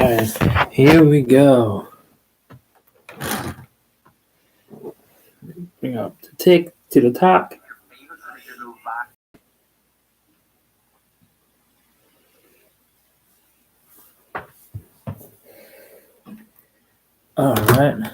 Alright, here we go. Bring up the tick to the top. Alright.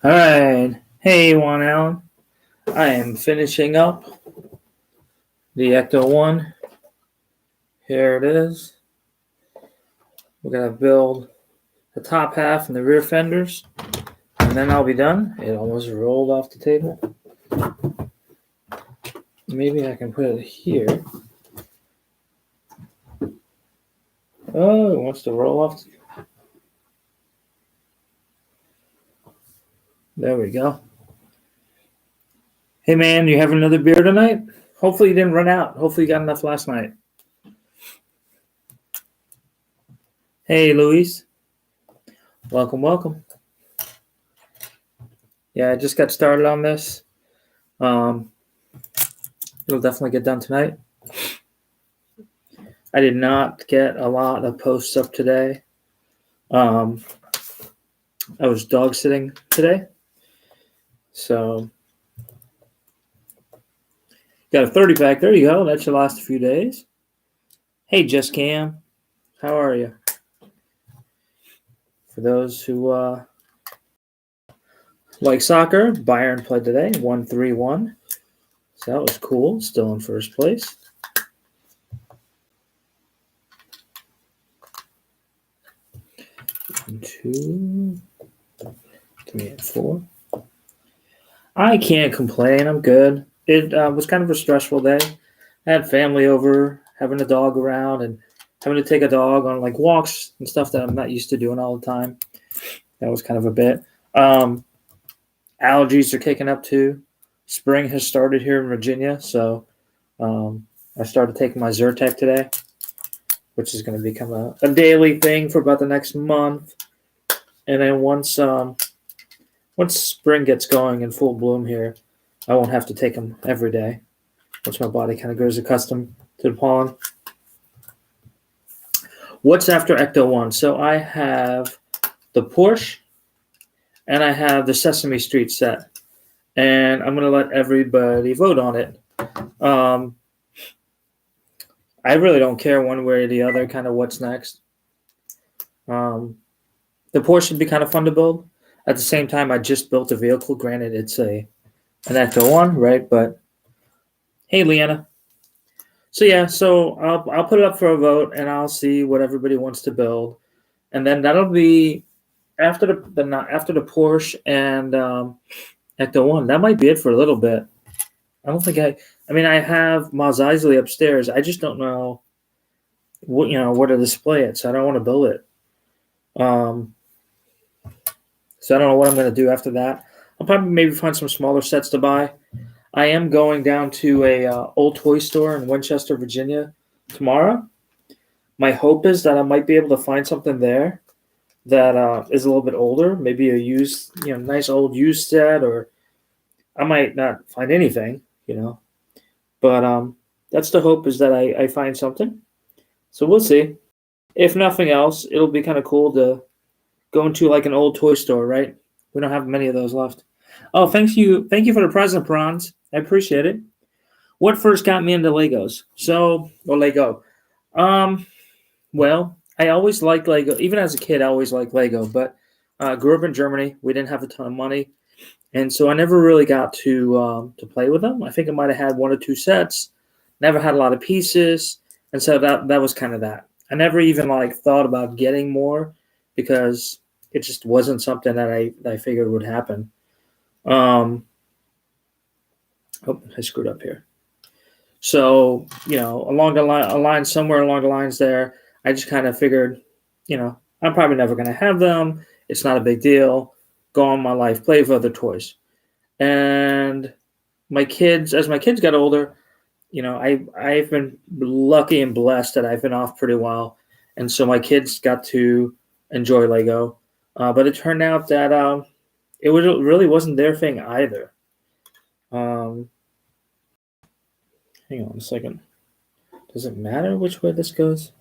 Alright. Hey, Juan Allen. I am finishing up the Ecto1. Here it is. We're going to build the top half and the rear fenders, and then I'll be done. It almost rolled off the table. Maybe I can put it here. Oh, it wants to roll off. There we go. Hey, man, you have another beer tonight? Hopefully you didn't run out. Hopefully you got enough last night. Hey, Luis. Welcome, welcome. Yeah, I just got started on this. It'll definitely get done tonight. I did not get a lot of posts up today. I was dog sitting today. So, got a 30 pack. There you go. That should last a few days. Hey, Just Cam. How are you? For those who like soccer, Bayern played today, 1-3-1. So that was cool. Still in first place. One, 2, 3, and 4. I can't complain. I'm good. It was kind of a stressful day. I had family over, having a dog around, and having to take a dog on like walks and stuff that I'm not used to doing all the time. That was kind of a bit. Allergies are kicking up too. Spring has started here in Virginia, so I started taking my Zyrtec today, which is going to become a daily thing for about the next month. And then once spring gets going in full bloom here, I won't have to take them every day once my body kind of grows accustomed to the pollen. What's after Ecto1? So I have the Porsche and I have the Sesame Street set. And I'm going to let everybody vote on it. I really don't care one way or the other, kind of what's next. The Porsche would be kind of fun to build. At the same time, I just built a vehicle. Granted, it's an Ecto1, right? But hey, Leanna. So yeah, I'll put it up for a vote, and I'll see what everybody wants to build, and then that'll be after the Porsche and Ecto1. That might be it for a little bit. I don't think I have Mos Eisley upstairs. I just don't know where to display it, so I don't want to build it. So I don't know what I'm going to do after that. I'll probably maybe find some smaller sets to buy. I am going down to a old toy store in Winchester, Virginia tomorrow. My hope is that I might be able to find something there that is a little bit older, maybe a used, nice old used set, or I might not find anything, But that's the hope, is that I find something. So we'll see. If nothing else, it'll be kind of cool to go into like an old toy store, right? We don't have many of those left. Oh, thank you for the present, Prawns. I appreciate it. What first got me into Legos? Lego. Well, I always liked Lego. Even as a kid, I always liked Lego. But grew up in Germany. We didn't have a ton of money, and so I never really got to play with them. I think I might have had 1 or 2 sets. Never had a lot of pieces, and so that was kind of that. I never even thought about getting more because it just wasn't something that I figured would happen. I screwed up here. So, somewhere along the lines there, I just kind of figured, I'm probably never going to have them. It's not a big deal. Go on my life, play with other toys. And as my kids got older, I've been lucky and blessed that I've been off pretty well, and so my kids got to enjoy Lego. But it turned out that really wasn't their thing either. Hang on a second. Does it matter which way this goes?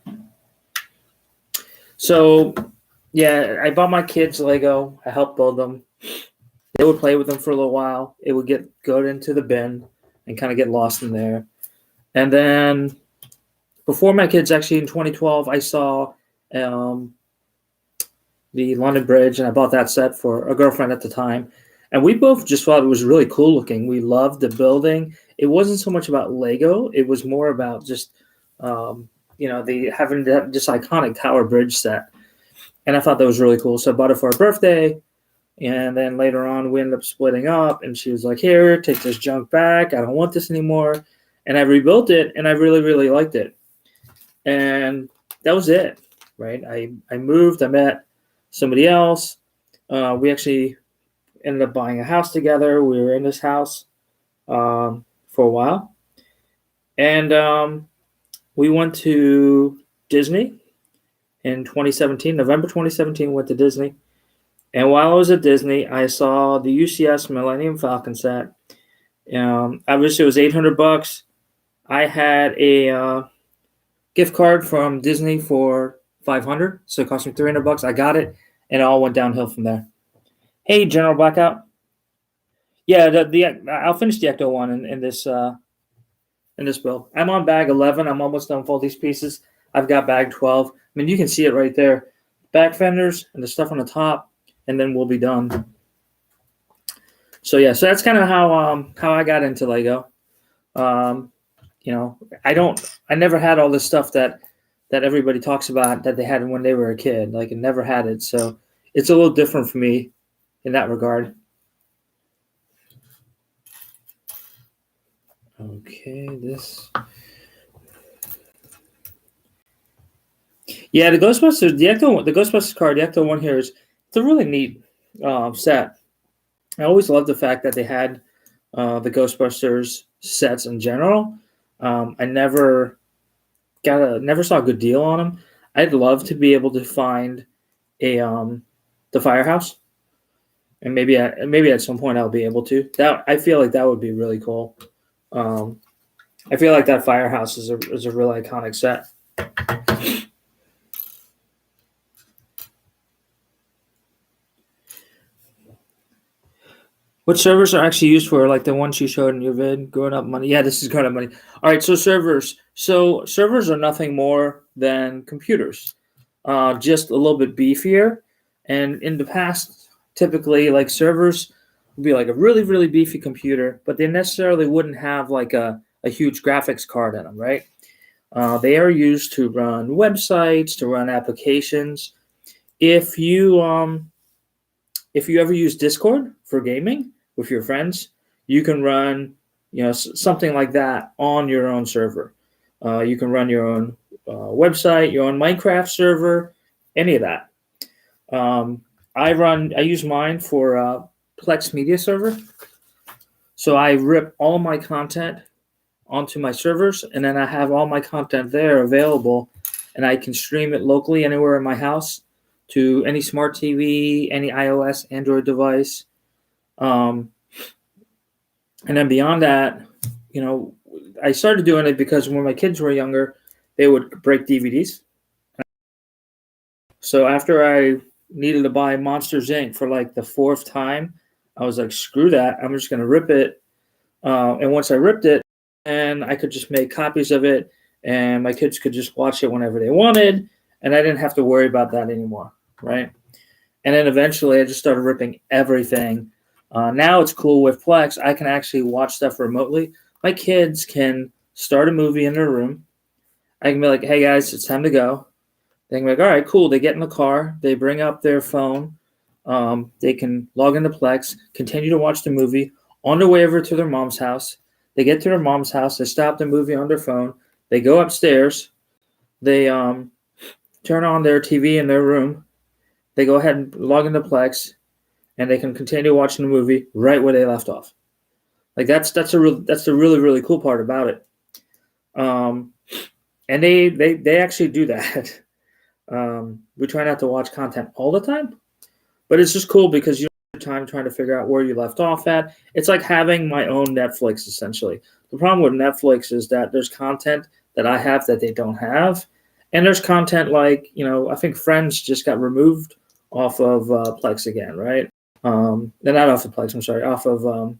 So, yeah, I bought my kids Lego. I helped build them. They would play with them for a little while. It would go into the bin and kind of get lost in there. And then before my kids, actually in 2012, I saw the London Bridge, and I bought that set for a girlfriend at the time. And we both just thought it was really cool looking. We loved the building. It wasn't so much about Lego. It was more about just, having this iconic Tower Bridge set. And I thought that was really cool. So I bought it for her birthday. And then later on, we ended up splitting up. And she was like, here, take this junk back. I don't want this anymore. And I rebuilt it, and I really, really liked it. And that was it, right? I moved. I met somebody else. We actually ended up buying a house together. We were in this house for a while. And we went to Disney in 2017. November 2017, went to Disney. And while I was at Disney, I saw the UCS Millennium Falcon set. Obviously, it was $800. I had a gift card from Disney for $500, so it cost me $300. I got it, and it all went downhill from there. Hey, General Blackout. Yeah, I'll finish the Ecto1 in this build. I'm on bag 11. I'm almost done with all these pieces. I've got bag 12. I mean, you can see it right there. Back fenders and the stuff on the top, and then we'll be done. So yeah, so that's kind of how I got into Lego. I never had all this stuff that everybody talks about that they had when they were a kid. Like, I never had it, so it's a little different for me in that regard. Okay, this. Yeah, the Ghostbusters, the Ghostbusters card, the Ecto1 here it's a really neat set. I always loved the fact that they had the Ghostbusters sets in general. I never saw a good deal on them. I'd love to be able to find the Firehouse, and maybe at some point I'll be able to. I feel like that would be really cool. I feel like that Firehouse is a really iconic set. What servers are actually used for, like the ones you showed in your vid, Growing Up Money? Yeah, this is Growing Up Money. All right, so servers. So servers are nothing more than computers, just a little bit beefier. And in the past, typically, like servers would be like a really, really beefy computer, but they necessarily wouldn't have like a huge graphics card in them, right? They are used to run websites, to run applications. If you ever use Discord for gaming with your friends, you can run, something like that on your own server. You can run your own website, your own Minecraft server, any of that. I use mine for Plex Media Server. So I rip all my content onto my servers, and then I have all my content there available, and I can stream it locally anywhere in my house to any smart TV, any iOS, Android device. And then beyond that, I started doing it because when my kids were younger, they would break DVDs. So after I needed to buy Monsters, Inc. for like the 4th time, I was like, screw that. I'm just going to rip it. And once I ripped it, and I could just make copies of it, and my kids could just watch it whenever they wanted, and I didn't have to worry about that anymore, right? And then eventually I just started ripping everything. Now it's cool with Plex. I can actually watch stuff remotely. My kids can start a movie in their room. I can be like, hey, guys, it's time to go. They can be like, all right, cool. They get in the car. They bring up their phone. They can log into Plex, continue to watch the movie on their way over to their mom's house. They get to their mom's house. They stop the movie on their phone. They go upstairs. They turn on their TV in their room. They go ahead and log into Plex, and they can continue watching the movie right where they left off. Like that's the really cool part about it. And they actually do that. We try not to watch content all the time, but it's just cool because you have time trying to figure out where you left off at. It's like having my own Netflix, essentially. The problem with Netflix is that there's content that I have that they don't have. And there's content like, I think Friends just got removed off of Plex again, right? They're not off of Plex, I'm sorry, off of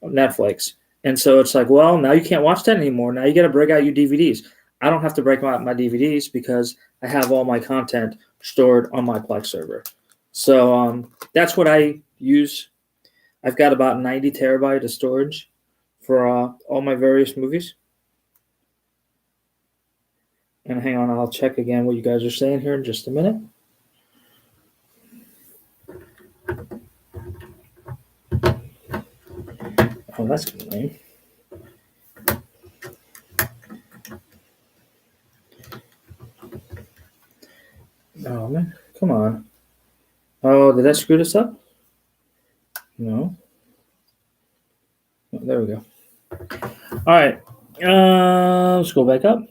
Netflix. And so it's like, well, now you can't watch that anymore. Now you got to break out your DVDs. I don't have to break out my DVDs because I have all my content stored on my Plex server. So that's what I use. I've got about 90 terabyte of storage for all my various movies. And hang on, I'll check again what you guys are saying here in just a minute. Oh, that's good name. Oh, man. Come on. Oh, did I screw this up? No. Oh, there we go. All right. Let's go back up.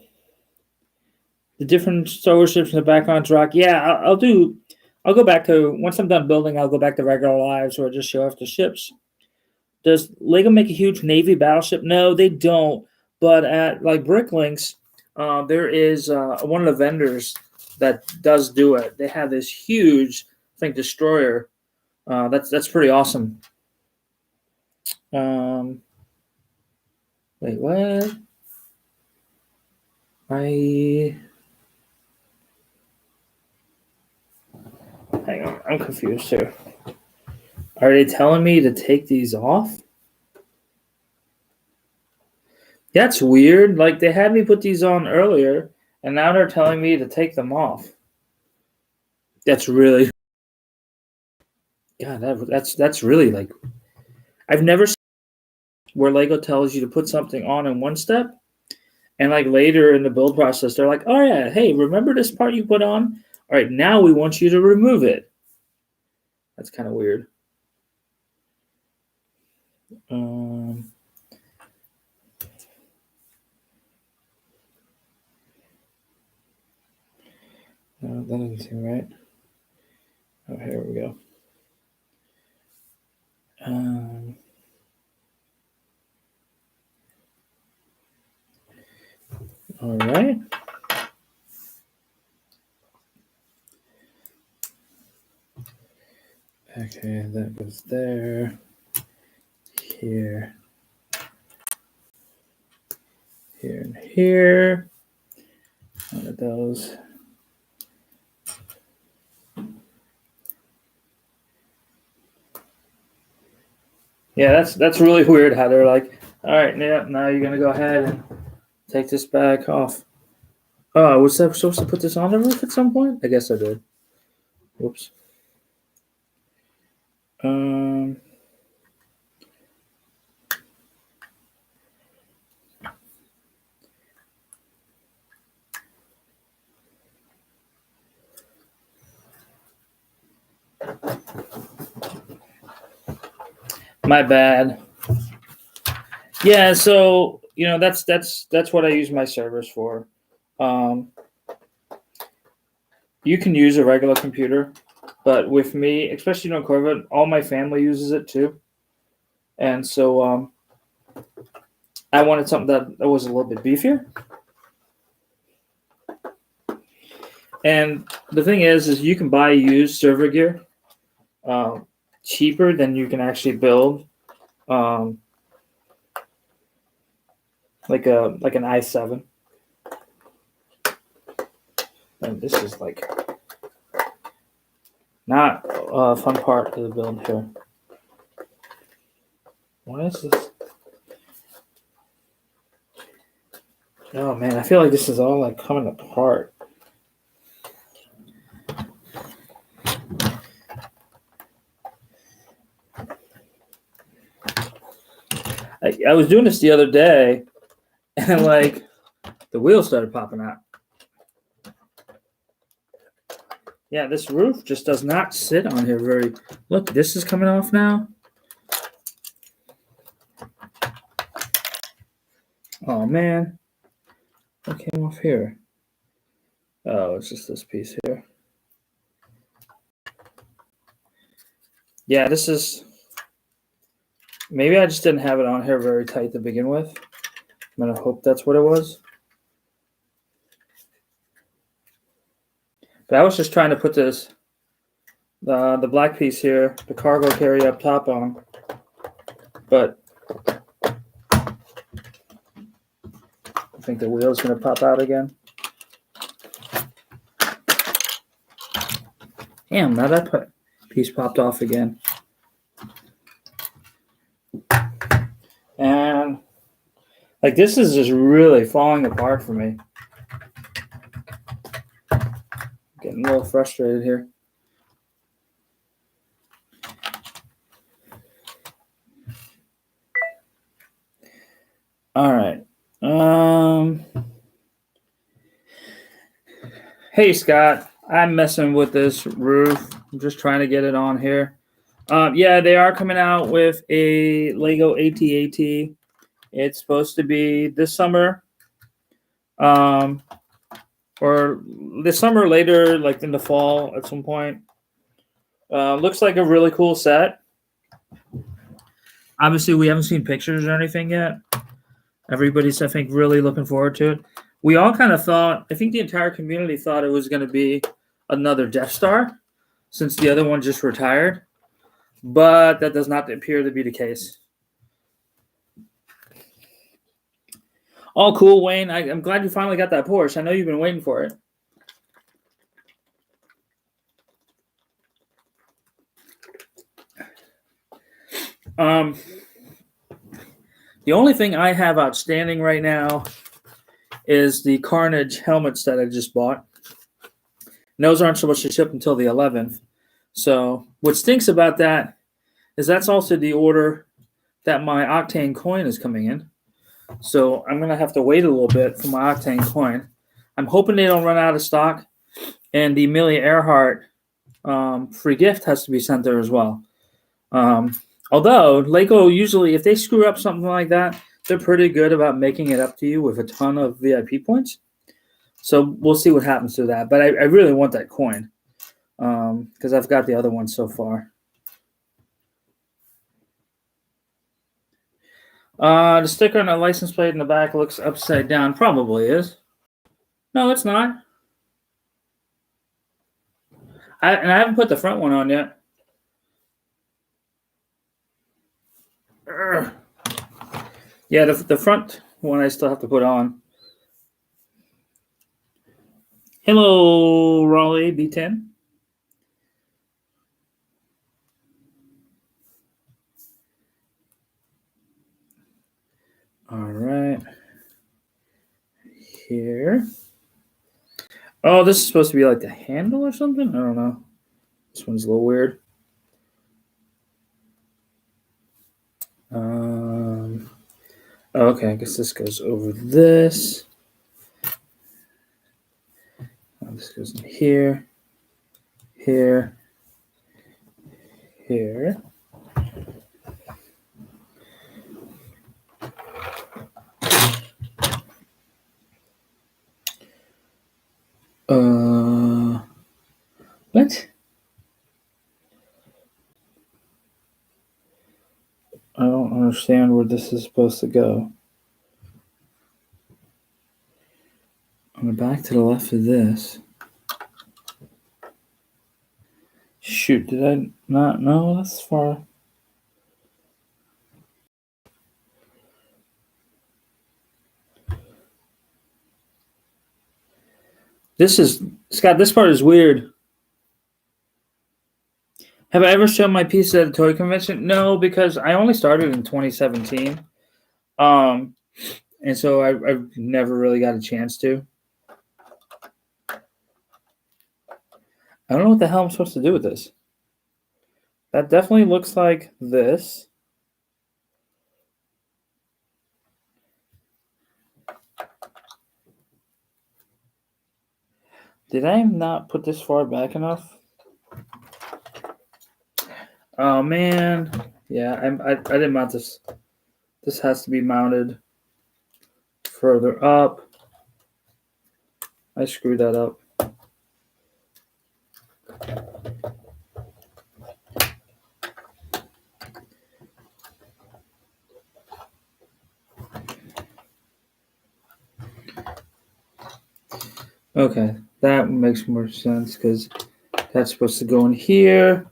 The different Star Wars ships in the background rock. Yeah, I'll go back to, once I'm done building, I'll go back to regular lives or just show off the ships. Does Lego make a huge Navy battleship? No, they don't. But at like Bricklinks, there is one of the vendors that does do it. They have this huge, I think, destroyer. That's pretty awesome. Wait, what? Hang on, I'm confused here. Are they telling me to take these off? That's weird. Like, they had me put these on earlier, and now they're telling me to take them off. That's really... God, that's really, like... I've never seen where Lego tells you to put something on in one step, and, like, later in the build process, they're like, oh, yeah, hey, remember this part you put on? All right, now we want you to remove it. That's kind of weird. No, that doesn't seem right. Oh, here we go. All right. Okay, that goes there. Here. Here and here. One of those. Yeah, that's really weird how they're like, all right, yeah, now you're gonna go ahead and take this back off. Oh, was I supposed to put this on the roof at some point? I guess I did. Whoops. My bad. Yeah, so that's what I use my servers for. You can use a regular computer, but with me, especially on Corvette, all my family uses it too, and so I wanted something that was a little bit beefier. And the thing is you can buy used server gear cheaper than you can actually build. Like an i7. And this is like not a fun part of the build here. What is this? Oh man, I feel like this is all like coming apart. I was doing this the other day, and like the wheels started popping out. Yeah, this roof just does not sit on here very. Look, this is coming off now. Oh man, what came off here? Oh, it's just this piece here. Yeah, this is. Maybe I just didn't have it on here very tight to begin with. I'm gonna hope that's what it was. But I was just trying to put this, the black piece here, the cargo carry up top on. But I think the wheel's gonna pop out again. Damn, now that piece popped off again. And like this is just really falling apart for me. Getting a little frustrated here. All right. Hey Scott, I'm messing with this roof. I'm just trying to get it on here. Yeah, they are coming out with a Lego AT-AT. It's supposed to be this summer, or this summer later, like in the fall at some point. Looks like a really cool set. Obviously, we haven't seen pictures or anything yet. Everybody's, I think, really looking forward to it. We all kind of thought, I think the entire community thought it was going to be another Death Star, since the other one just retired. But that does not appear to be the case. All cool, Wayne. I'm glad you finally got that Porsche. I know you've been waiting for it. The only thing I have outstanding right now is the Carnage helmets that I just bought. And those aren't supposed to ship until the 11th. So what stinks about that is that's also the order that my Octane coin is coming in. So I'm going to have to wait a little bit for my Octane coin. I'm hoping they don't run out of stock. And the Amelia Earhart free gift has to be sent there as well. Although Lego usually, if they screw up something like that, they're pretty good about making it up to you with a ton of VIP points. So we'll see what happens to that. But I really want that coin because I've got the other one so far. The sticker on the license plate in the back looks upside down. Probably is. No, it's not. I haven't put the front one on yet. Yeah, the front one I still have to put on. Hello, Raleigh B10. All right. Here. Oh, this is supposed to be like the handle or something? I don't know. This one's a little weird. Okay, I guess this goes over this. This goes in here, here, here. What? I don't understand where this is supposed to go. On the back to the left of this. Shoot, did I not know? That's far. This is, Scott, this part is weird. Have I ever shown my pieces at a toy convention? No, because I only started in 2017. And so I've never really got a chance to. I don't know what the hell I'm supposed to do with this. That definitely looks like this. Did I not put this far back enough? Oh man, yeah, I didn't mount this. This has to be mounted further up. I screwed that up. Okay, that makes more sense because that's supposed to go in here.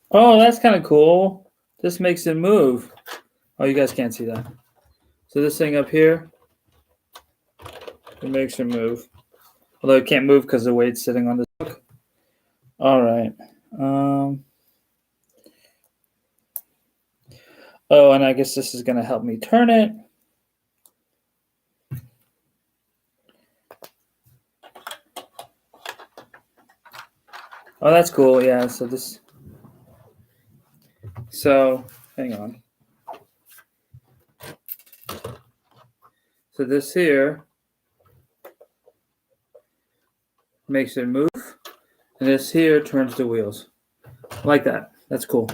Oh, that's kind of cool. This makes it move. Oh, you guys can't see that. So this thing up here, it makes it move. Although it can't move because the weight's sitting on this hook. All right. Oh, and I guess this is going to help me turn it. Oh, that's cool. Yeah, so hang on. So this here makes it move, and this here turns the wheels. Like that. That's cool.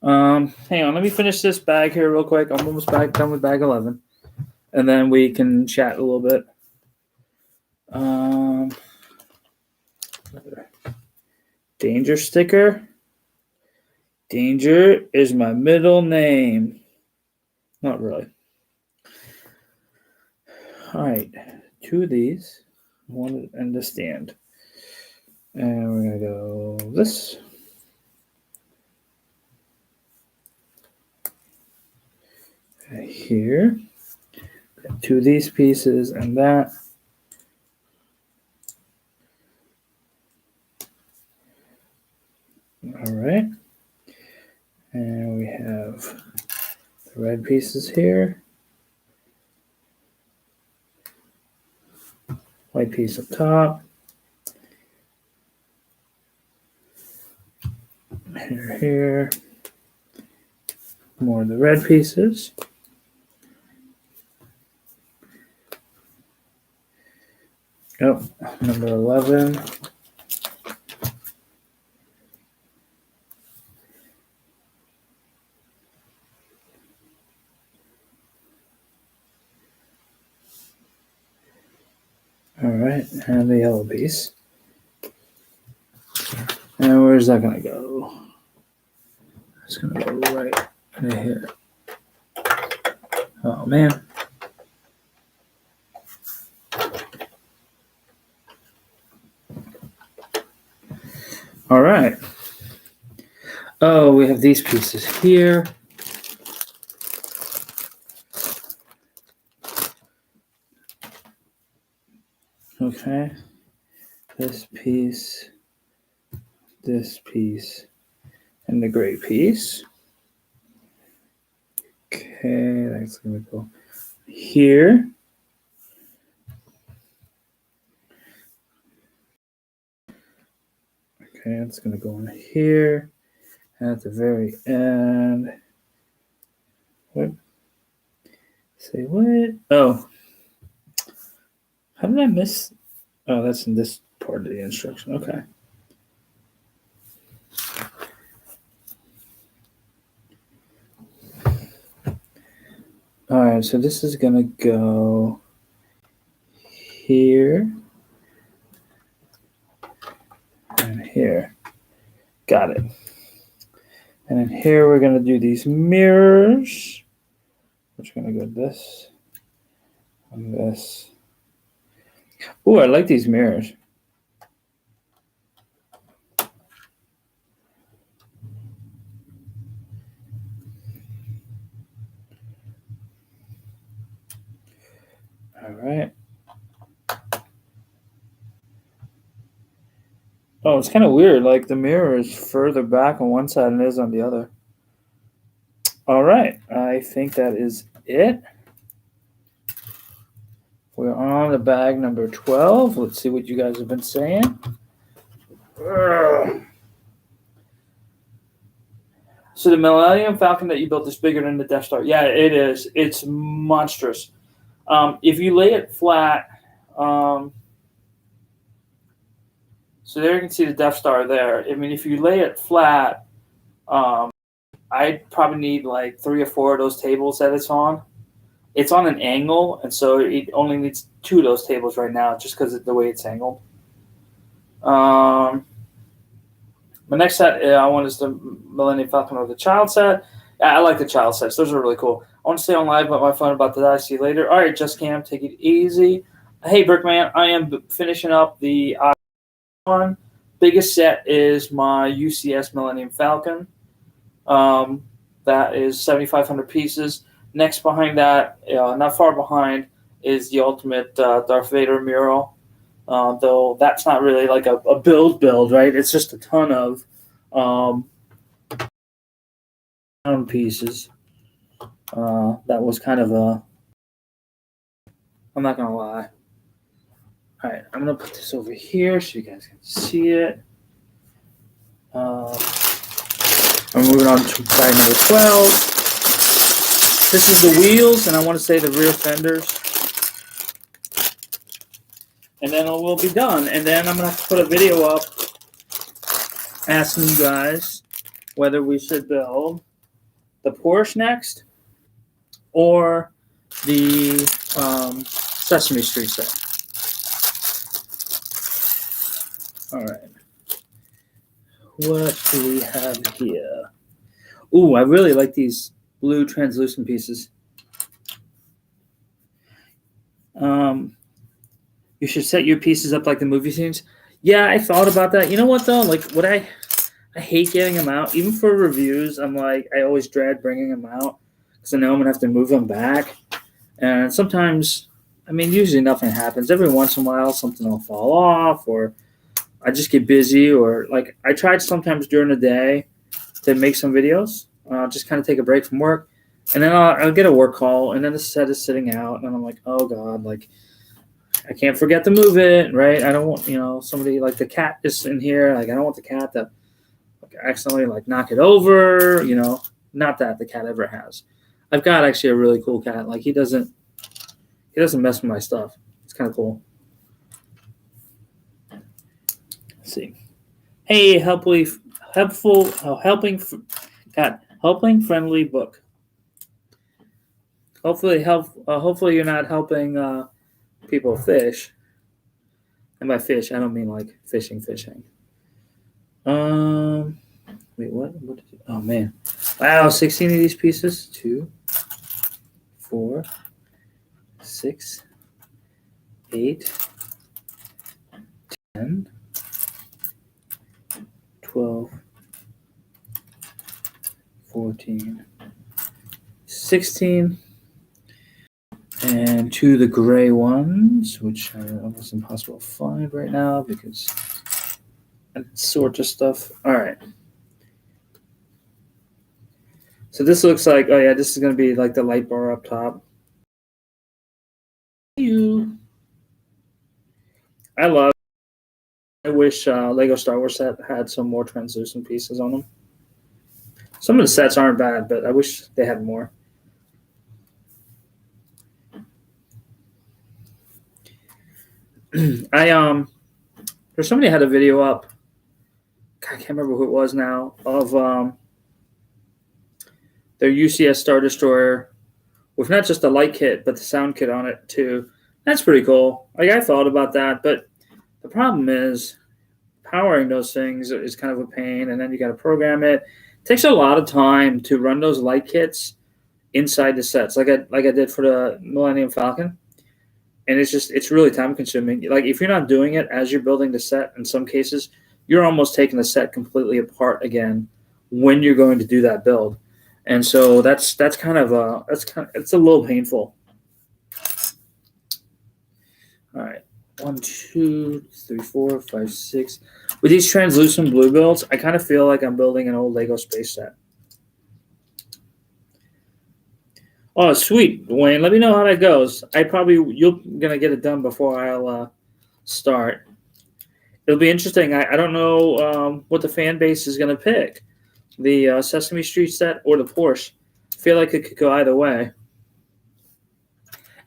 Hang on, let me finish this bag here real quick. I'm almost done with bag 11. And then we can chat a little bit. Danger sticker. Danger is my middle name. Not really. All right, 2 of these. One and the stand. And we're going to go this. Right here. 2 of these pieces and that. All right. And we have the red pieces here. White piece up top. Here. More of the red pieces. Oh, number 11. All right, and the yellow piece. And where's that going to go? It's going to go right here. Oh, man. All right. Oh, we have these pieces here. Okay. This piece, and the gray piece. Okay, that's going to go here. Okay, it's going to go in here. And at the very end. What? Say what? Oh. How did I miss? Oh, that's in this part of the instruction. Okay. All right, so this is going to go here and here. Got it. And then here we're going to do these mirrors, which are going to go this and this. Oh, I like these mirrors. All right. Oh, it's kind of weird. Like the mirror is further back on one side than it is on the other. All right. I think that is it. We're on the bag number 12. Let's see what you guys have been saying. So the Millennium Falcon that you built is bigger than the Death Star. Yeah, it is. It's monstrous. If you lay it flat, so So there you can see the Death Star there. I mean, if you lay it flat, I'd probably need like 3 or 4 of those tables that it's on. It's on an angle, and so it only needs 2 of those tables right now just because of the way it's angled. My next set I want is the Millennium Falcon or the Child set. Yeah, I like the Child sets. Those are really cool. I want to stay on live, but my phone about to die. See you later. All right, Just Cam, take it easy. Hey, Brickman, I am finishing up the one. Biggest set is my UCS Millennium Falcon. That is 7,500 pieces. Next behind that, not far behind, is the Ultimate Darth Vader mural. Though that's not really like a build, right? It's just a ton of pieces. That was kind of a... I'm not going to lie. All right, I'm going to put this over here so you guys can see it. I'm moving on to side number 12. This is the wheels, and I want to say the rear fenders. And then we'll be done. And then I'm going to have to put a video up asking you guys whether we should build the Porsche next or the Sesame Street set. All right. What do we have here? Ooh, I really like these blue translucent pieces. You should set your pieces up like the movie scenes. Yeah, I thought about that. You know what though? Like, what I hate getting them out. Even for reviews, I'm like, I always dread bringing them out because I know I'm gonna have to move them back. And sometimes, I mean, usually nothing happens. Every once in a while, something will fall off, or I just get busy, or like I tried sometimes during the day to make some videos. Just kind of take a break from work, and then I'll get a work call, and then the set is sitting out, and I'm like, oh god, like I can't forget to move it, right? I don't want, somebody like the cat is in here, like I don't want the cat to accidentally like knock it over, not that the cat ever has. I've got actually a really cool cat. Like he doesn't mess with my stuff. It's kind of cool. Let's see. Hey, helping friendly book. Hopefully you're not helping people fish. And by fish, I don't mean like fishing. Wait, what? Oh man! Wow, 16 of these pieces. 2, 4, 6, 8, 10, 12, 14, 16, and 2 of the gray ones, which are almost impossible to find right now because sort of stuff. All right. So this looks like, oh yeah, this is going to be like the light bar up top. I wish Lego Star Wars set had some more translucent pieces on them. Some of the sets aren't bad, but I wish they had more. There's somebody had a video up. I can't remember who it was now, of their UCS Star Destroyer with not just the light kit, but the sound kit on it too. That's pretty cool. Like I thought about that, but the problem is powering those things is kind of a pain, and then you got to program it. It takes a lot of time to run those light kits inside the sets, like I did for the Millennium Falcon. And it's really time consuming. Like if you're not doing it as you're building the set, in some cases, you're almost taking the set completely apart again when you're going to do that build. And so it's a little painful. All right. 1, 2, 3, 4, 5, 6. With these translucent blue builds, I kind of feel like I'm building an old Lego space set. Oh, sweet, Dwayne. Let me know how that goes. You're gonna get it done before I'll start. It'll be interesting. I don't know what the fan base is gonna pick, the Sesame Street set or the Porsche. I feel like it could go either way.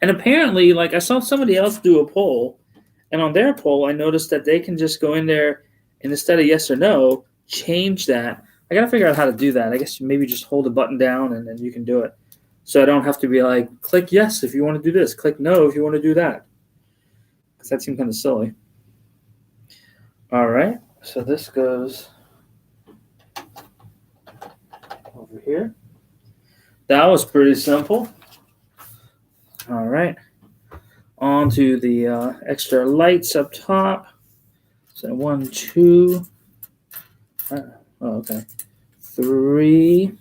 And apparently, like I saw somebody else do a poll, and on their poll, I noticed that they can just go in there And instead of yes or no, change that. I got to figure out how to do that. I guess maybe just hold the button down and then you can do it. So I don't have to be like, click yes if you want to do this. Click no if you want to do that. Because that seemed kind of silly. All right. So this goes over here. That was pretty simple. All right. On to the extra lights up top. So 1, 2. Okay. 3,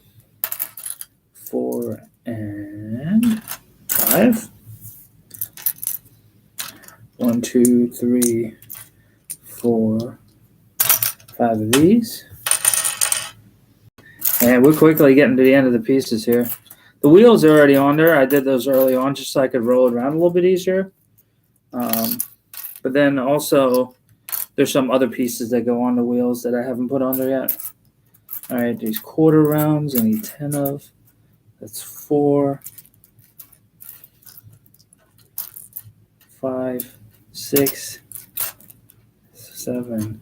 4, and 5. 1, 2, 3, 4, 5 of these. And we're quickly getting to the end of the pieces here. The wheels are already on there. I did those early on just so I could roll it around a little bit easier. But then also there's some other pieces that go on the wheels that I haven't put on there yet. All right, these quarter rounds I need 10 of. That's 4, 5, 6, 7,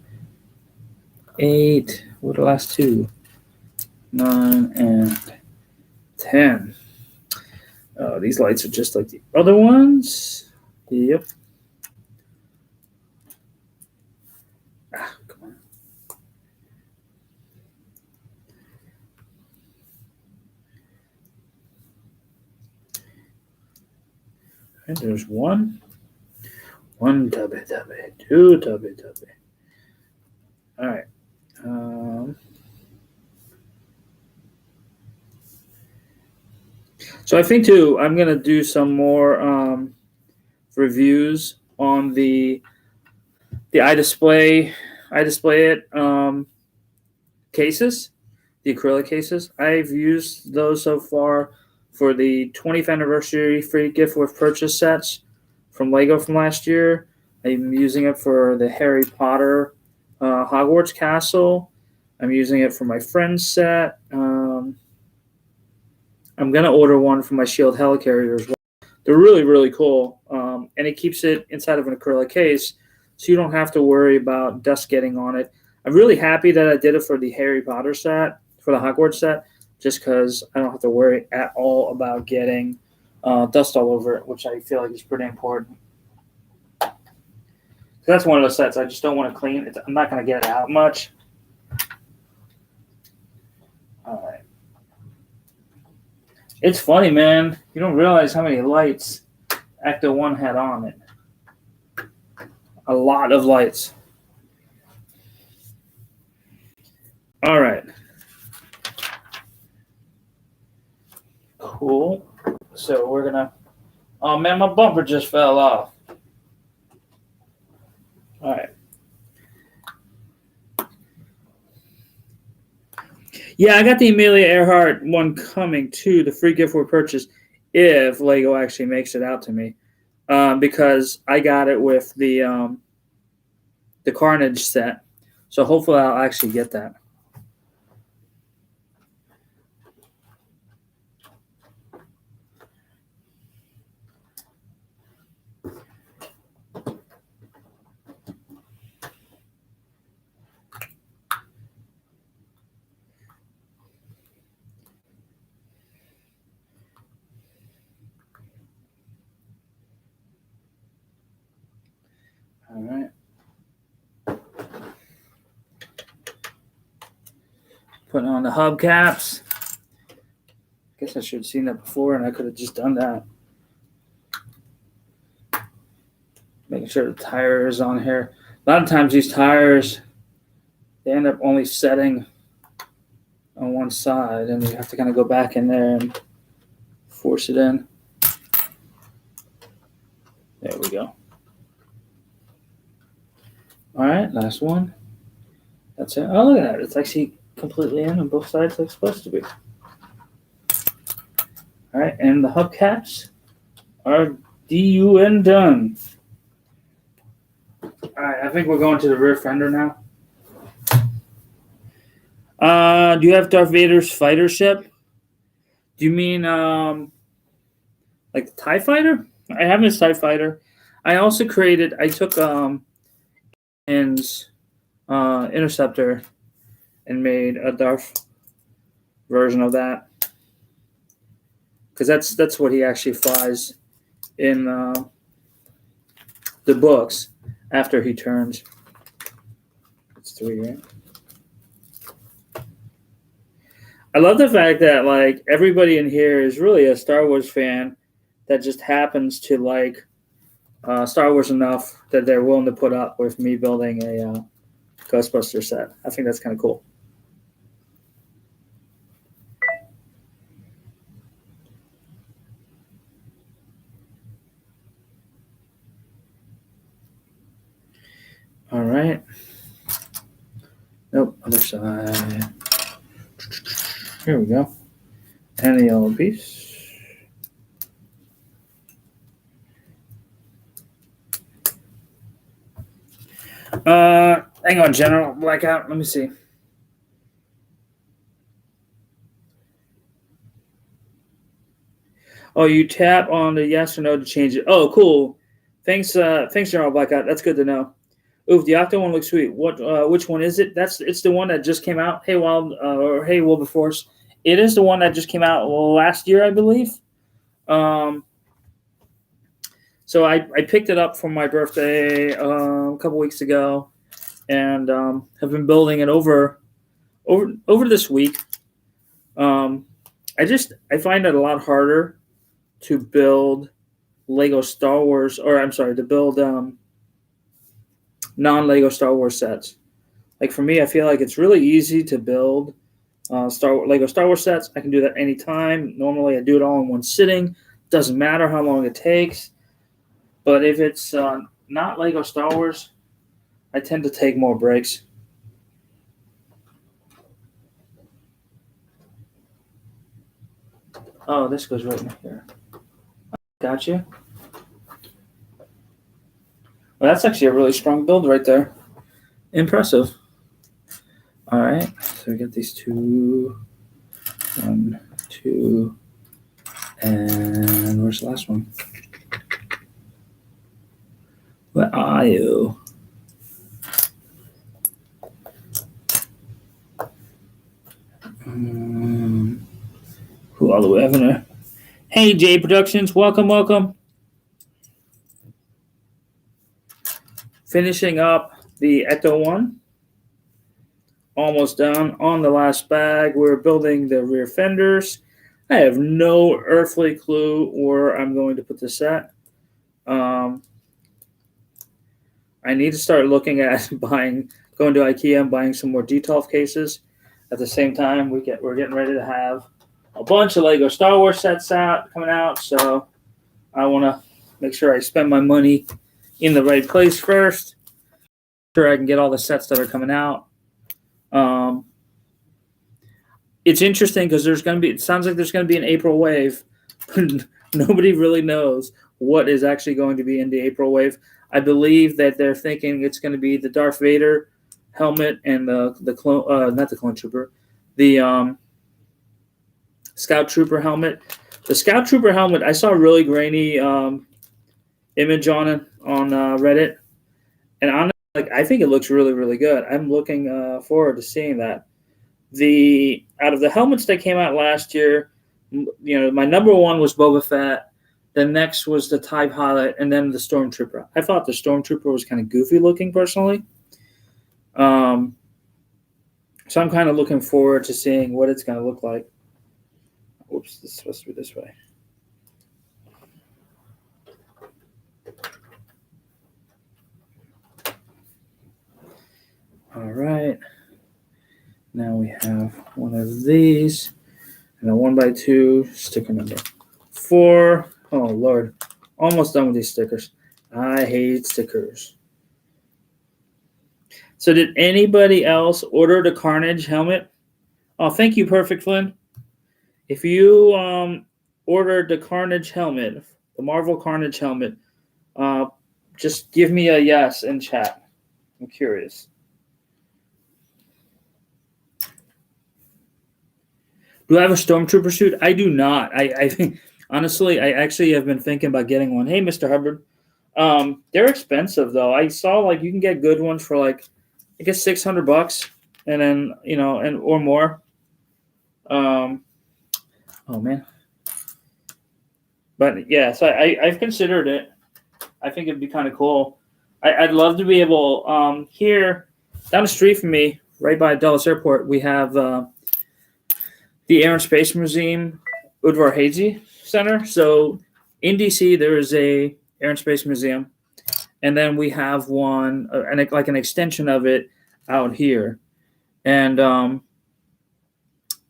8. What are the last 2? 9 and 10. Oh, these lights are just like the other ones. Yep. Come on. And there's 1. 1 tubby, 2 tubby. All right. So I think too, I'm gonna do some more reviews on the iDisplay it cases, the acrylic cases. I've used those so far for the 20th anniversary free gift with purchase sets from Lego from last year. I'm using it for the Harry Potter Hogwarts Castle. I'm using it for my friend's set. I'm going to order one for my Shield Helicarrier as well. They're really, really cool. And it keeps it inside of an acrylic case, so you don't have to worry about dust getting on it. I'm really happy that I did it for the Harry Potter set, for the Hogwarts set, just because I don't have to worry at all about getting dust all over it, which I feel like is pretty important. So that's one of those sets I just don't want to clean. I'm not going to get it out much. All right. It's funny, man. You don't realize how many lights Ecto1 had on it. A lot of lights. All right. Cool. So we're going to... Oh, man, my bumper just fell off. All right. Yeah, I got the Amelia Earhart one coming too, the free gift for purchase, if Lego actually makes it out to me, because I got it with the Carnage set, so hopefully I'll actually get that. All right. Putting on the hubcaps. Guess I should have seen that before, and I could have just done that. Making sure the tire is on here. A lot of times these tires, they end up only setting on one side, and you have to kind of go back in there and force it in. There we go. All right, last one. That's it. Oh, look at that. It's actually completely in on both sides like it's supposed to be. All right, and the hubcaps are done. All right, I think we're going to the rear fender now. Do you have Darth Vader's fighter ship? Do you mean like the TIE fighter? I have his TIE fighter. I also created, I took Interceptor and made a Darth version of that, because that's what he actually flies in the books after he turns. It's 3, right? I love the fact that like everybody in here is really a Star Wars fan that just happens to like Star Wars enough that they're willing to put up with me building a Ghostbuster set. I think that's kind of cool. All right. Nope, other side. Here we go. And the yellow piece. Hang on, General Blackout. Let me see. Oh, you tap on the yes or no to change it. Oh, cool. Thanks, General Blackout. That's good to know. Oof, the Ecto1 looks sweet. Which one is it? It's the one that just came out. Hey, Wild, or hey, Wilberforce. It is the one that just came out last year, I believe. So I picked it up for my birthday a couple weeks ago, and have been building it over this week. I find it a lot harder to build Lego Star Wars, to build non-Lego Star Wars sets. Like for me, I feel like it's really easy to build Lego Star Wars sets. I can do that anytime. Normally, I do it all in one sitting. Doesn't matter how long it takes. But if it's not Lego Star Wars, I tend to take more breaks. Oh, this goes right in here. Gotcha. Well, that's actually a really strong build right there. Impressive. All right, so we got these 2, 1, 2, and where's the last one? Where are you? Who all the way over there? Hey, J Productions, welcome. Finishing up the Ecto1. Almost done on the last bag. We're building the rear fenders. I have no earthly clue where I'm going to put this at. I need to start looking at going to IKEA and buying some more Detolf cases. At the same time, we're getting ready to have a bunch of Lego Star Wars sets coming out, so I want to make sure I spend my money in the right place first. Sure I can get all the sets that are coming out. It's interesting because it sounds like there's going to be an April wave, but nobody really knows what is actually going to be in the April wave. I believe that they're thinking it's going to be the Darth Vader helmet and the clone, not the clone trooper, the Scout Trooper helmet. The Scout Trooper helmet, I saw a really grainy image on it on Reddit, and I think it looks really, really good. I'm looking forward to seeing that. Out of the helmets that came out last year, my number one was Boba Fett. The next was the TIE Pilot, and then the Stormtrooper. I thought the Stormtrooper was kind of goofy looking, personally. So I'm kind of looking forward to seeing what it's going to look like. Oops, this is supposed to be this way. All right. Now we have one of these and a 1x2 sticker number 4. Oh, Lord. Almost done with these stickers. I hate stickers. So did anybody else order the Carnage helmet? Oh, thank you, Perfect Flynn. If you ordered the Carnage helmet, the Marvel Carnage helmet, just give me a yes in chat. I'm curious. Do I have a Stormtrooper suit? I do not. I think, honestly, I actually have been thinking about getting one. Hey, Mr. Hubbard. They're expensive, though. I saw, you can get good ones for, I guess $600, and then and or more. Oh man, but yeah, so I've considered it. I think it'd be kind of cool. I'd love to be able here down the street from me, right by Dulles Airport, we have the Air and Space Museum, Udvar Hazy Center. So in DC, there is a Air and Space Museum, and then we have one, like an extension of it out here. And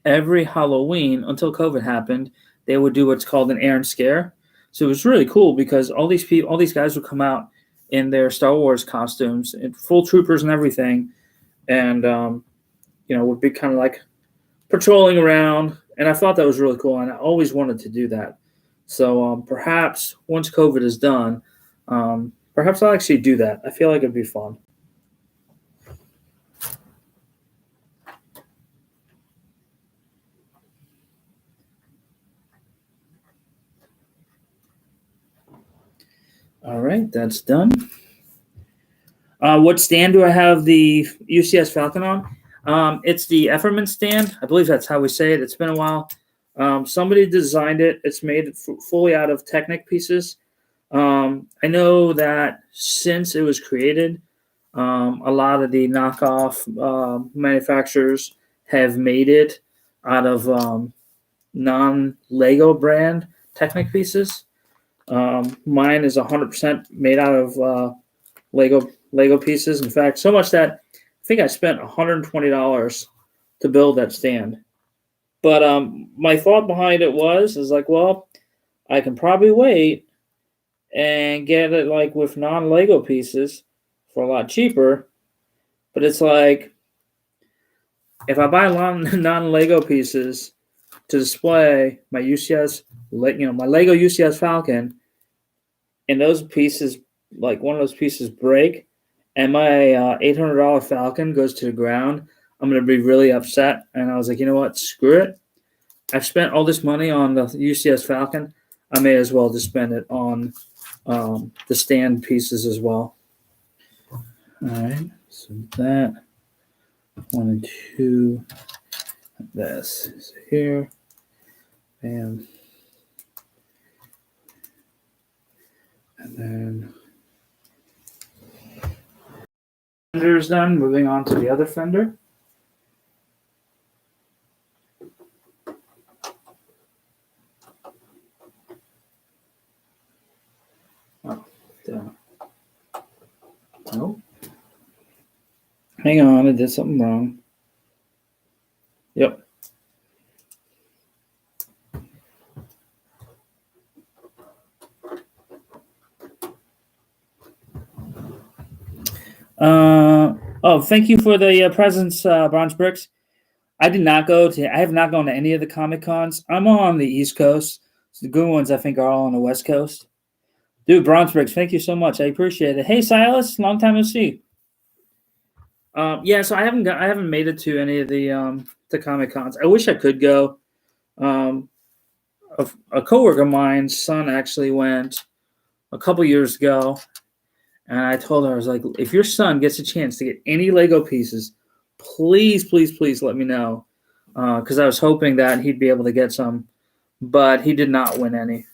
every Halloween until COVID happened, they would do what's called an Air and Scare. So it was really cool because all these guys would come out in their Star Wars costumes, and full troopers and everything, and would be kind of like patrolling around. And I thought that was really cool, and I always wanted to do that. So perhaps once COVID is done, perhaps I'll actually do that. I feel like it'd be fun. All right, that's done. What stand do I have the UCS Falcon on? It's the Efferman stand. I believe that's how we say it. It's been a while. Somebody designed it. It's made fully out of Technic pieces. I know that since it was created, a lot of the knockoff manufacturers have made it out of non-Lego brand Technic pieces. Mine is 100% made out of Lego pieces. In fact, so much that I think I spent $120 to build that stand. But my thought behind it is like, well, I can probably wait and get it like with non-Lego pieces for a lot cheaper. But it's like, if I buy a lot of non-Lego pieces to display my UCS, my Lego UCS Falcon, and those pieces, like one of those pieces break, and my $800 Falcon goes to the ground, I'm going to be really upset. And I was like, you know what? Screw it. I've spent all this money on the UCS Falcon. I may as well just spend it on the stand pieces as well. All right. So that 1 and 2. This is here. Bam. And then Fender is done. Moving on to the other Fender. Oh, no. Hang on, I did something wrong. Yep. Thank you for the presents, Bronze Bricks. I have not gone to any of the Comic Cons. I'm on the East Coast. So the good ones, I think, are all on the West Coast. Dude, Bronze Bricks, thank you so much. I appreciate it. Hey, Silas, long time no see. So I haven't made it to any of the Comic Cons. I wish I could go. A coworker of mine's son actually went a couple years ago. And I told her, I was like, if your son gets a chance to get any Lego pieces, please, please, please let me know. Because I was hoping that he'd be able to get some, but he did not win any.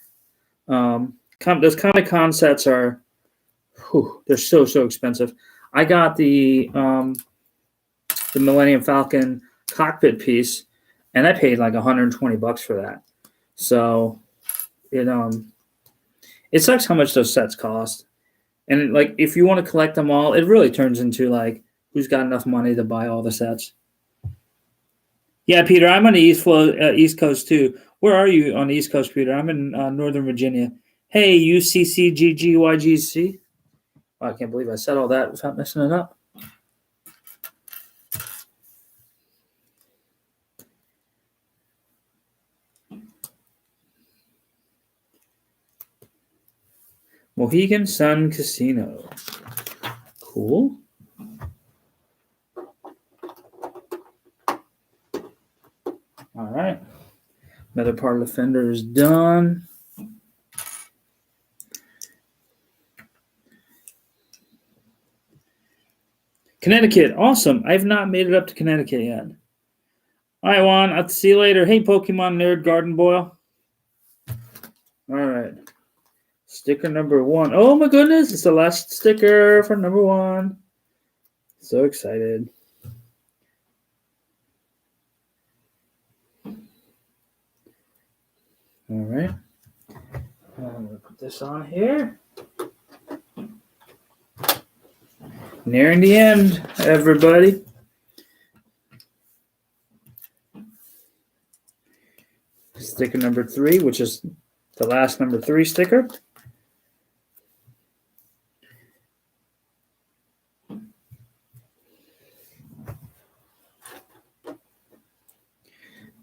Those Comic-Con sets are, they're so expensive. I got the Millennium Falcon cockpit piece, and I paid like $120 for that. So, it sucks how much those sets cost. And like, if you want to collect them all, it really turns into like, who's got enough money to buy all the sets? Yeah, Peter, I'm on the East Coast too. Where are you on the East Coast, Peter? I'm in Northern Virginia. Hey, UCCGGYGC. Oh, I can't believe I said all that without messing it up. Mohegan Sun Casino. Cool. All right. Another part of the Fender is done. Connecticut. Awesome. I've not made it up to Connecticut yet. All right, Juan. I'll see you later. Hey, Pokemon Nerd Garden Boyle. All right. Sticker number 1. Oh, my goodness. It's the last sticker for number 1. So excited. All right. I'm going to put this on here. Nearing the end, everybody. Sticker number 3, which is the last number 3 sticker.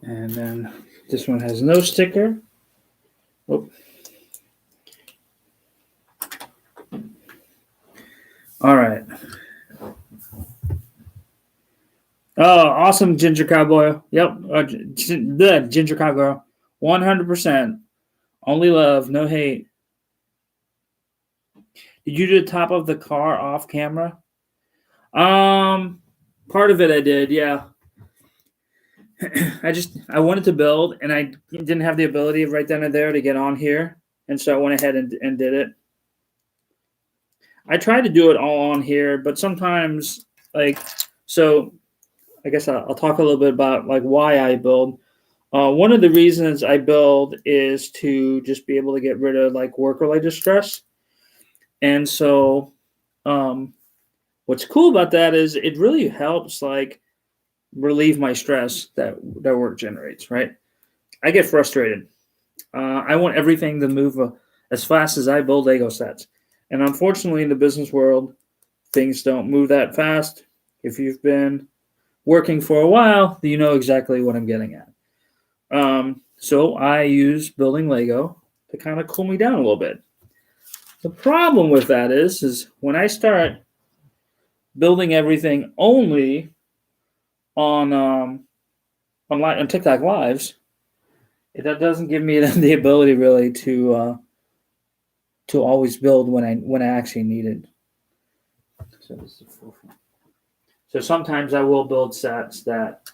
And then this one has no sticker. Oh. All right. Oh, awesome, Ginger Cowboy. Yep. The Ginger Cowgirl. 100%. Only love, no hate. Did you do the top of the car off camera? Part of it I did, yeah. I wanted to build, and I didn't have the ability right then and there to get on here, and so I went ahead and did it. I tried to do it all on here, but sometimes, so I guess I'll talk a little bit about why I build. One of the reasons I build is to just be able to get rid of work-related stress. And so what's cool about that is it really helps relieve my stress that work generates, right? I get frustrated. I want everything to move as fast as I build Lego sets. And unfortunately, in the business world, things don't move that fast. If you've been working for a while, you know exactly what I'm getting at. So I use building Lego to kind of cool me down a little bit. The problem with that is when I start building everything only on TikTok Lives, that doesn't give me the ability really to always build when I actually need it. So this is So sometimes I will build sets that,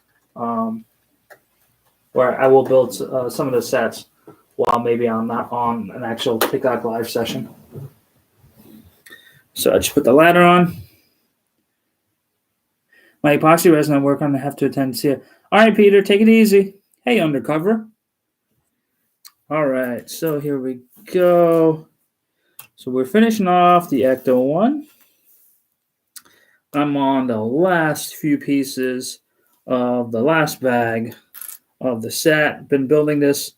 where I will build some of the sets while maybe I'm not on an actual TikTok Live session. So I just put the ladder on. My epoxy resin I work on, I have to attend to see it. All right, Peter, take it easy. Hey, Undercover. All right, so here we go. So we're finishing off the Ecto1. I'm on the last few pieces of the last bag of the set. Been building this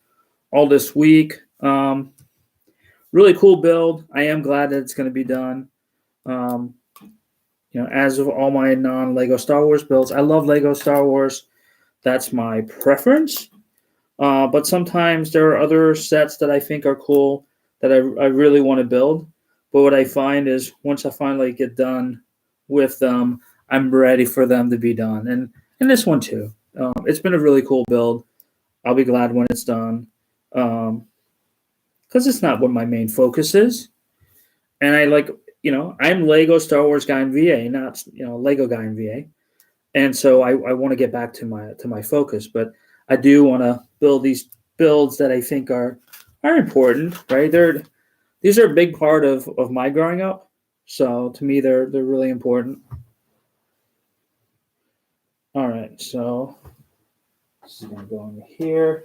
all this week. Really cool build. I am glad that it's going to be done. As of all my non-Lego Star Wars builds, I love Lego Star Wars. That's my preference. But sometimes there are other sets that I think are cool that I really want to build. But what I find is once I finally get done with them, I'm ready for them to be done. And this one too. It's been a really cool build. I'll be glad when it's done. Because it's not what my main focus is. And I'm Lego Star Wars guy in VA, not Lego guy in VA. And so I want to get back to my focus, but I do want to build these builds that I think are important, right? These are a big part of my growing up. So to me, they're really important. All right, so this is going to go in here.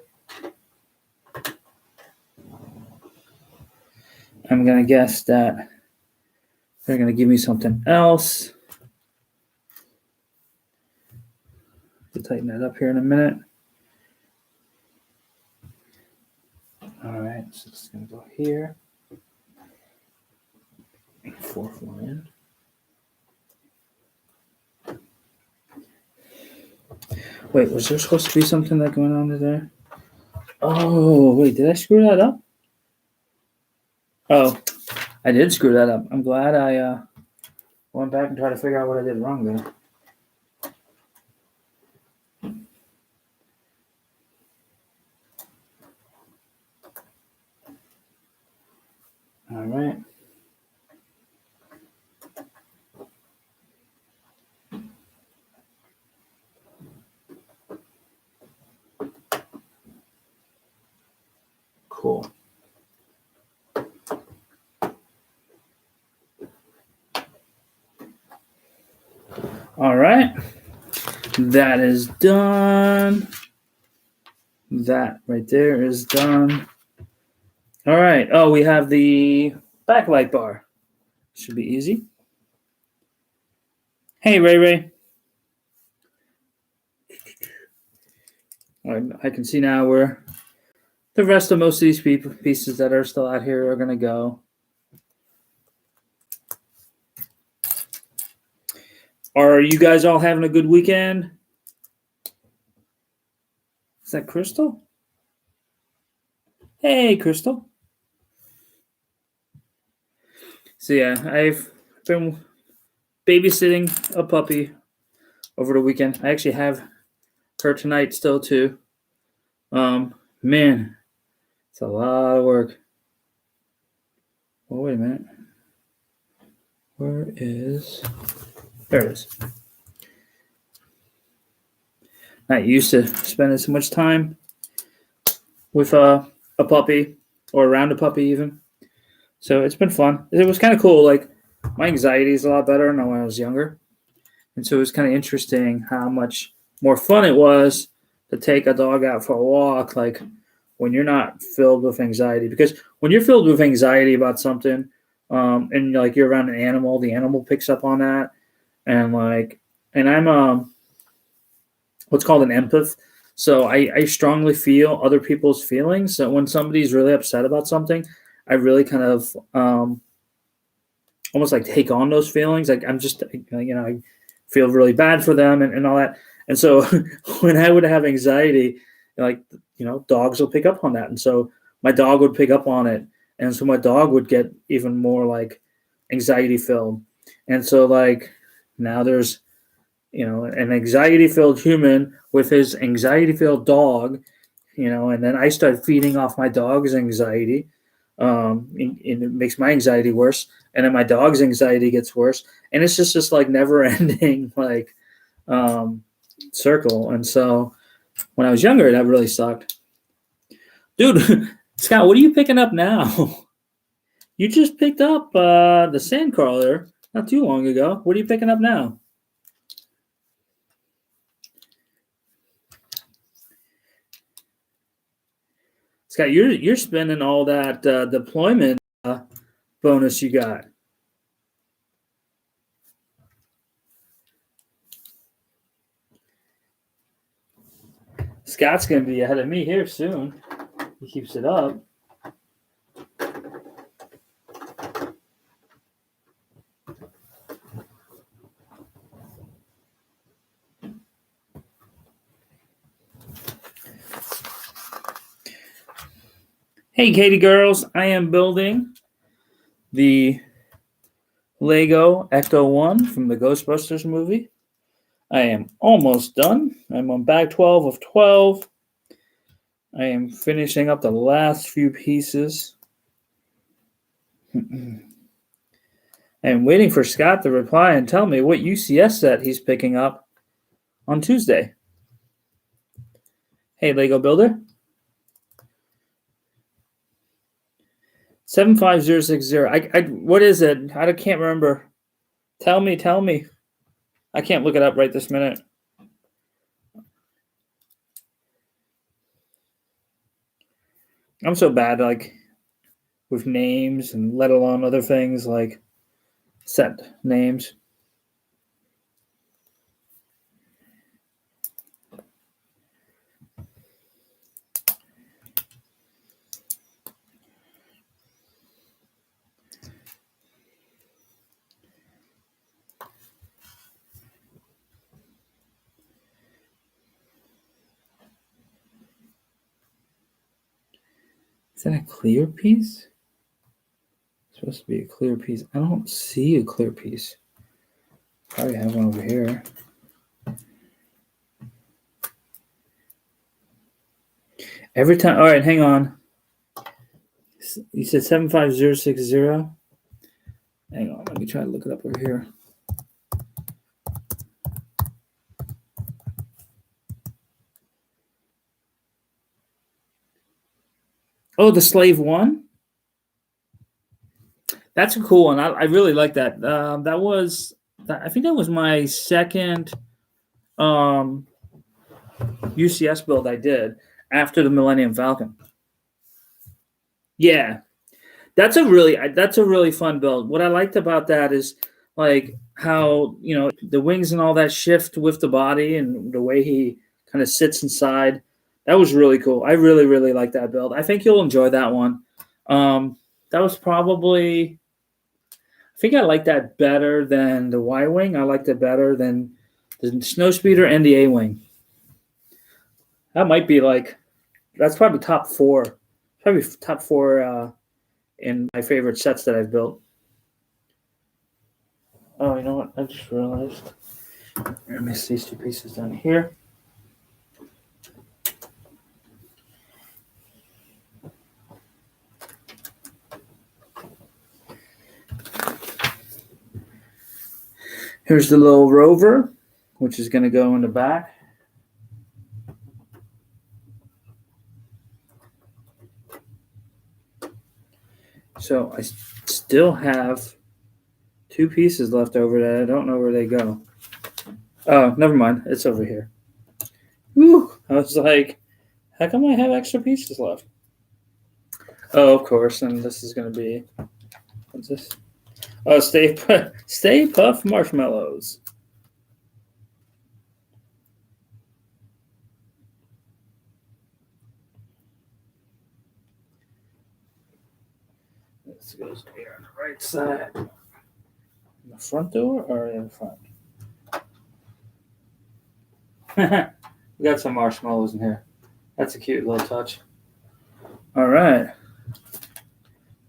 I'm going to guess that they're going to give me something else. I'll tighten that up here in a minute. All right, so it's going to go here. Fourth one in. Wait, was there supposed to be something that going on there? Oh, wait, did I screw that up? Oh, I did screw that up. I'm glad I went back and tried to figure out what I did wrong there. All right. All right. That is done. That right there is done. All right. Oh, we have the backlight bar. Should be easy. Hey, Ray Ray. All right, I can see now where the rest of most of these pieces that are still out here are going to go. Are you guys all having a good weekend? Is that Crystal? Hey, Crystal. So yeah, I've been babysitting a puppy over the weekend. I actually have her tonight still too. Man, it's a lot of work. Oh, wait a minute. Where is... There it is. Not used to spending so much time with a puppy or around a puppy even. So it's been fun. It was kind of cool. Like, my anxiety is a lot better than when I was younger. And so it was kind of interesting how much more fun it was to take a dog out for a walk, like when you're not filled with anxiety. Because when you're filled with anxiety about something, and like you're around an animal, the animal picks up on that. And I'm what's called an empath. So I strongly feel other people's feelings. So when somebody's really upset about something, I really kind of almost like take on those feelings. Like I'm just, I feel really bad for them and all that. And so when I would have anxiety, like, dogs will pick up on that. And so my dog would pick up on it. And so my dog would get even more like anxiety filled. And so like now there's, an anxiety-filled human with his anxiety-filled dog, and then I start feeding off my dog's anxiety, and it makes my anxiety worse, and then my dog's anxiety gets worse, and it's just this like never-ending like circle. And so when I was younger, that really sucked. Dude, Scott, what are you picking up now? You just picked up the Sandcrawler not too long ago. What are you picking up now? Scott, you're spending all that deployment bonus you got. Scott's going to be ahead of me here soon. He keeps it up. Hey, Katie girls, I am building the Lego Ecto1 from the Ghostbusters movie. I am almost done. I'm on bag 12 of 12. I am finishing up the last few pieces. I am waiting for Scott to reply and tell me what UCS set he's picking up on Tuesday. Hey, Lego Builder. 75060. What is it? I can't remember. Tell me. I can't look it up right this minute. I'm so bad, like, with names and let alone other things like set names. Is that a clear piece? It's supposed to be a clear piece. I don't see a clear piece. Probably have one over here. Every time. All right, hang on. You said 75060. Hang on, let me try to look it up over here. Oh, the Slave One. That's a cool one. I really like that. That was I think that was my second UCS build I did after the Millennium Falcon. Yeah, that's a really fun build. What I liked about that is like how the wings and all that shift with the body and the way he kind of sits inside. That was really cool. I really like that build. I think you'll enjoy that one. That was probably. I think I like that better than the Y wing. I liked it better than the Snowspeeder and the A wing. That might be that's probably top four. Probably top four in my favorite sets that I've built. Oh, you know what? I just realized. Let me miss these two pieces down here. Here's the little rover, which is going to go in the back. So I still have two pieces left over that I don't know where they go. Oh, never mind. It's over here. Whew. I was like, how come I have extra pieces left? Oh, of course. And this is going to be, what's this? Oh, Stay Puft Marshmallows. This goes here on the right side. In the front door or in front? We got some marshmallows in here. That's a cute little touch. All right.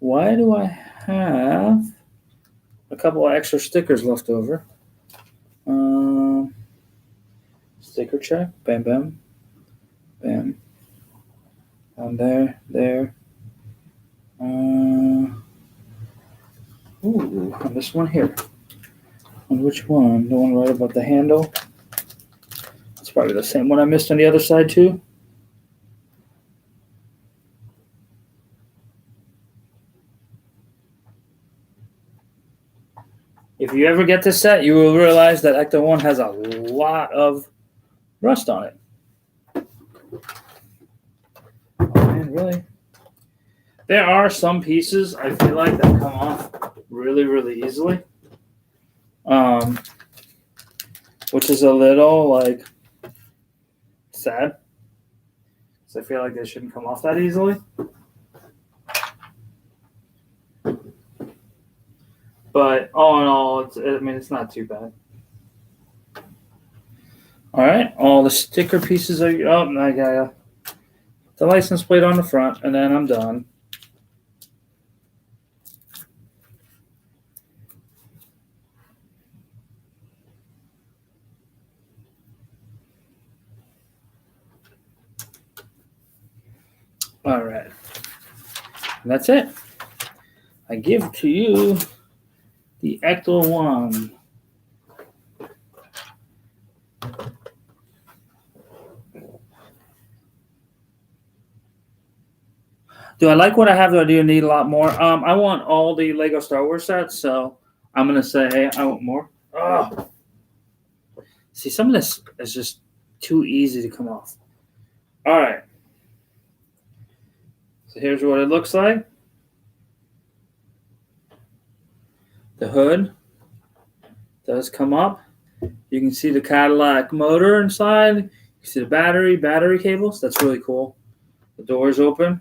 Why do I have a couple of extra stickers left over? Sticker check. Bam, bam. Bam. On there. Ooh, on this one here. On which one? The one right above the handle? It's probably the same one I missed on the other side too. If you ever get this set, you will realize that Ecto1 has a lot of rust on it. Oh man, really? There are some pieces I feel like that come off really easily. Which is a little sad. Because I feel like they shouldn't come off that easily. But all in all, it's not too bad. All right, all the sticker pieces are. Oh, I got the license plate on the front, and then I'm done. All right, and that's it. I give to you the Ecto1. Do I like what I have, or do you need a lot more? I want all the Lego Star Wars sets, so I'm going to say I want more. Oh. See, some of this is just too easy to come off. All right. So here's what it looks like. The hood does come up. You can see the Cadillac motor inside. You can see the battery cables. That's really cool. The doors open.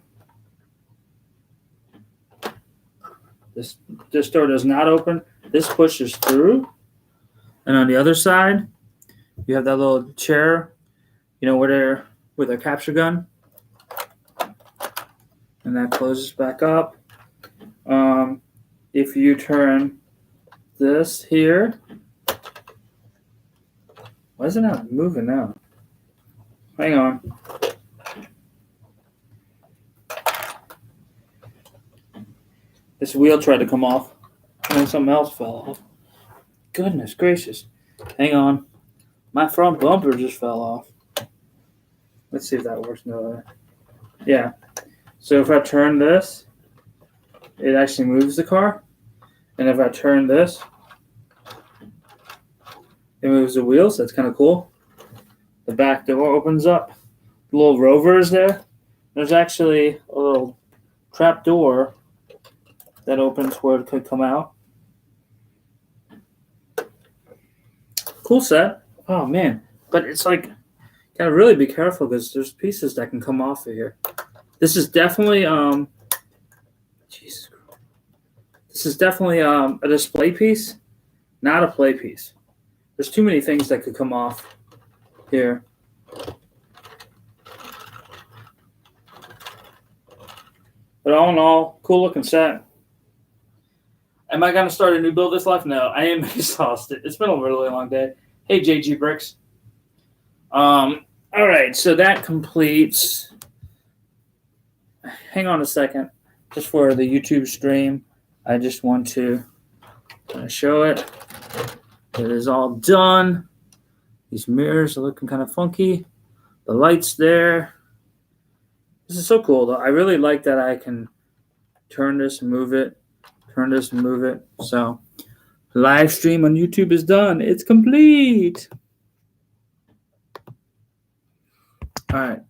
This door does not open. This pushes through. And on the other side, you have that little chair, where with a capture gun. And that closes back up. If you turn this here, why is it not moving now? Hang on. This wheel tried to come off, and then something else fell off. Goodness gracious. Hang on. My front bumper just fell off. Let's see if that works. No. Yeah. So if I turn this, it actually moves the car. And if I turn this, It moves the wheels. That's kind of cool. The back door opens up. The little rover is there. There's actually a little trap door that opens where it could come out. Cool set. Oh, man. But it's like, gotta really be careful because there's pieces that can come off of here. This is definitely, Jesus Christ. This is definitely a display piece, not a play piece. There's too many things that could come off here. But all in all, cool looking set. Am I going to start a new build this life? No, I am exhausted. It's been a really long day. Hey, JG Bricks. All right, so that completes. Hang on a second. Just for the YouTube stream, I just want to show it. It is all done. These mirrors are looking kind of funky. The light's there. This is so cool, though. I really like that I can turn this and move it. Turn this and move it. So, the live stream on YouTube is done. It's complete. All right.